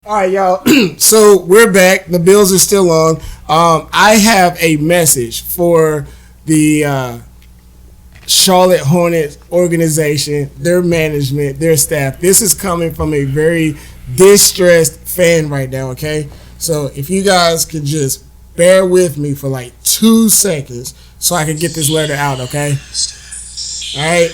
All right, y'all. So we're back. The Bills are still on. I have a message for the Charlotte Hornets organization, their management, their staff. This is coming from a very distressed fan right now, okay? So if you guys could just bear with me for like 2 seconds so I can get this letter out, okay? All right?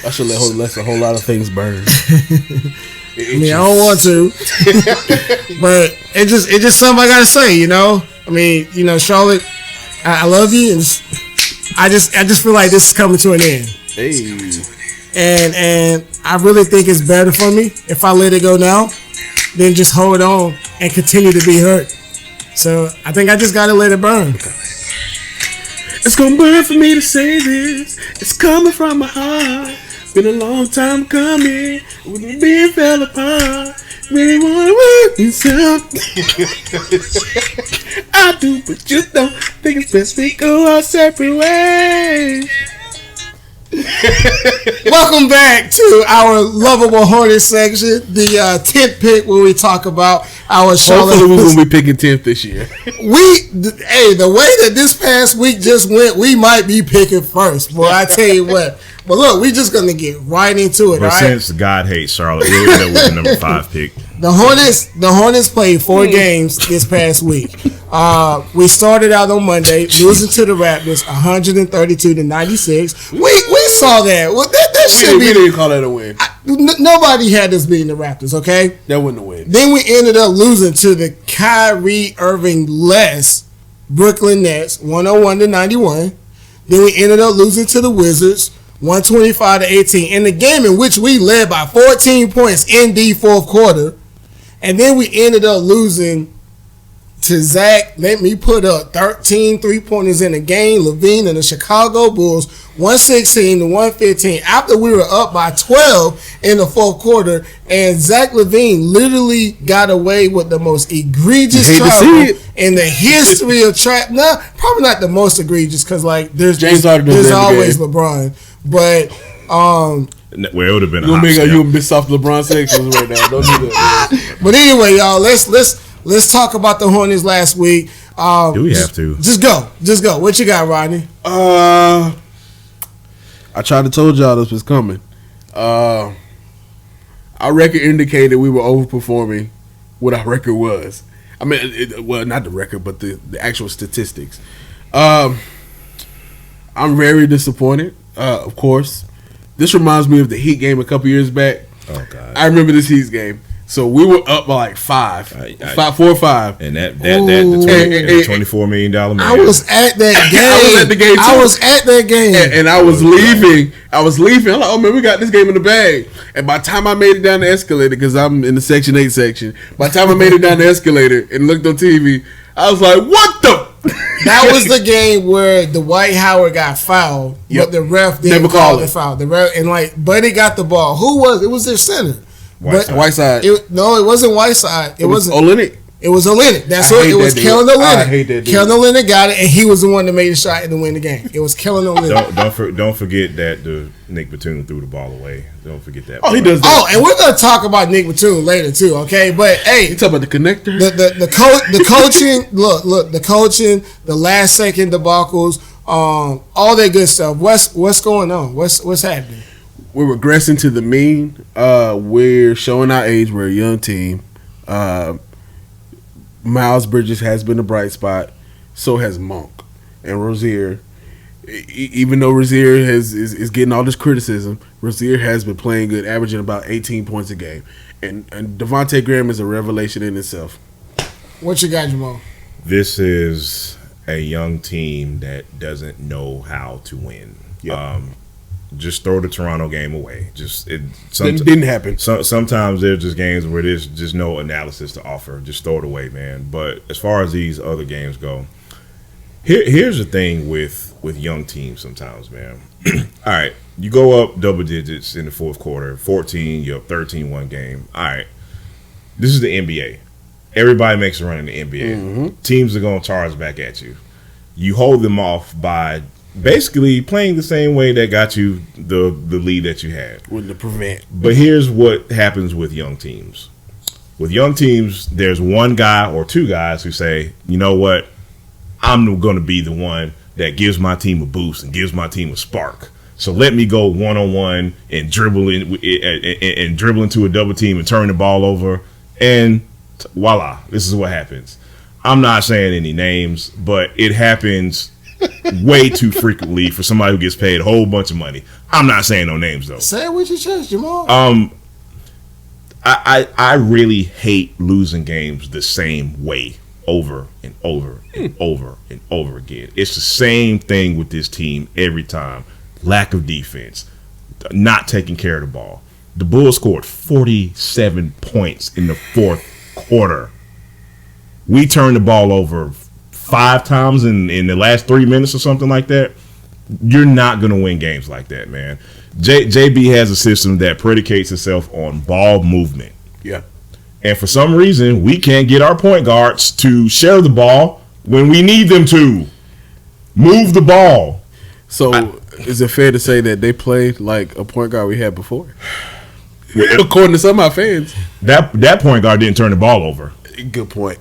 I should let a whole lot of things burn. I mean, I don't want to, but it's just something I gotta say, you know. I mean, you know, Charlotte, I love you, and I just feel like this is coming to an end. Hey, and I really think it's better for me if I let it go now than just hold on and continue to be hurt. So I think I just gotta let it burn. It's gonna burn for me to say this. It's coming from my heart. Been a long time coming. When the being fell apart. Really wanna work this out. I do, but you don't think it's best we go our separate ways. Welcome back to our lovable Hornets section, the 10th pick where we talk about our Charlotte. Hopefully we're gonna be picking 10th this year. The way that this past week just went, we might be picking first. Boy, I tell you what. But look, we're just gonna get right into it. But all right? Since God hates Charlotte, we'll end up with the number 5 pick. The Hornets played 4 games this past week. We started out on Monday losing to the Raptors 132-96. We saw that. Well, that should be. We didn't call that a win. Nobody had us beating the Raptors. Okay, that wasn't a win. Then we ended up losing to the Kyrie Irving-less Brooklyn Nets 101-91. Then we ended up losing to the Wizards 125-18 in the game in which we led by 14 points in the fourth quarter. And then we ended up losing to Zach. Let me put up 13 3-pointers in the game. Levine and the Chicago Bulls 116-115 after we were up by 12 in the fourth quarter. And Zach Levine literally got away with the most egregious travel in the history of trap. No, probably not the most egregious because like there's always LeBron. But well, it would have been. You'll miss off LeBron sections right now. Don't do that. But anyway, y'all, let's talk about the Hornets last week. Do we have to? Just go. What you got, Rodney? I tried to told y'all this was coming. Our record indicated we were overperforming what our record was. I mean, well, not the record, but the actual statistics. I'm very disappointed. Of course, this reminds me of the Heat game a couple years back. Oh God! I remember this Heat game. So we were up by like 4 or 5, and that the $24 million man. I was at that game. I was at that game, and I was leaving. I'm like, oh man, we got this game in the bag. And by the time I made it down the escalator, because I'm in the Section 8 section, by the time I made it down the escalator and looked on TV, I was like, what the? That was the game where Dwight Howard got fouled, but the ref didn't call the foul. The ref, and like Buddy got the ball. Who was it? Was their center? Whiteside. No, it wasn't Whiteside. It wasn't Olynyk. It was Olynyk. That's what it was. Kellen Olynyk. I hate that dude. Kellen Olynyk got it, and he was the one that made the shot to win the game. It was Kellen Olynyk. Don't forget that Nick Batum threw the ball away. Don't forget that. Oh, he does that. Oh, and we're gonna talk about Nick Batum later too. Okay, but hey, you talking about the connector? The coaching. Look, the coaching, the last second debacles, all that good stuff. What's going on? What's happening? We're regressing to the mean. We're showing our age. We're a young team. Miles Bridges has been a bright spot. So has Monk and Rozier. Even though Rozier is getting all this criticism, Rozier has been playing good, averaging about 18 points a game. And Devontae Graham is a revelation in itself. What you got, Jamal? This is a young team that doesn't know how to win. Yep. Just throw the Toronto game away. Didn't happen. Sometimes there's just games where there's just no analysis to offer. Just throw it away, man. But as far as these other games go, here's the thing with young teams sometimes, man. All right, you go up double digits in the fourth quarter, 14, you're up 13-1 game. All right, this is the NBA. Everybody makes a run in the NBA. Mm-hmm. Teams are going to charge back at you. You hold them off by basically playing the same way that got you the lead that you had. With the prevent. But here's what happens with young teams. With young teams, there's one guy or two guys who say, you know what, I'm going to be the one that gives my team a boost and gives my team a spark. So let me go one-on-one and dribble into a double team and turn the ball over, and voila, this is what happens. I'm not saying any names, but it happens way too frequently for somebody who gets paid a whole bunch of money. I'm not saying no names though. Say it with your chest, Jamal. I really hate losing games the same way over and over and over and over again. It's the same thing with this team every time. Lack of defense, not taking care of the ball. The Bulls scored 47 points in the fourth quarter. We turned the ball over 5 times in the last 3 minutes or something like that. You're not going to win games like that, man. JB has a system that predicates itself on ball movement. Yeah. And for some reason, we can't get our point guards to share the ball when we need them to. Move the ball. So is it fair to say that they played like a point guard we had before? According to some of our fans. That point guard didn't turn the ball over. Good point.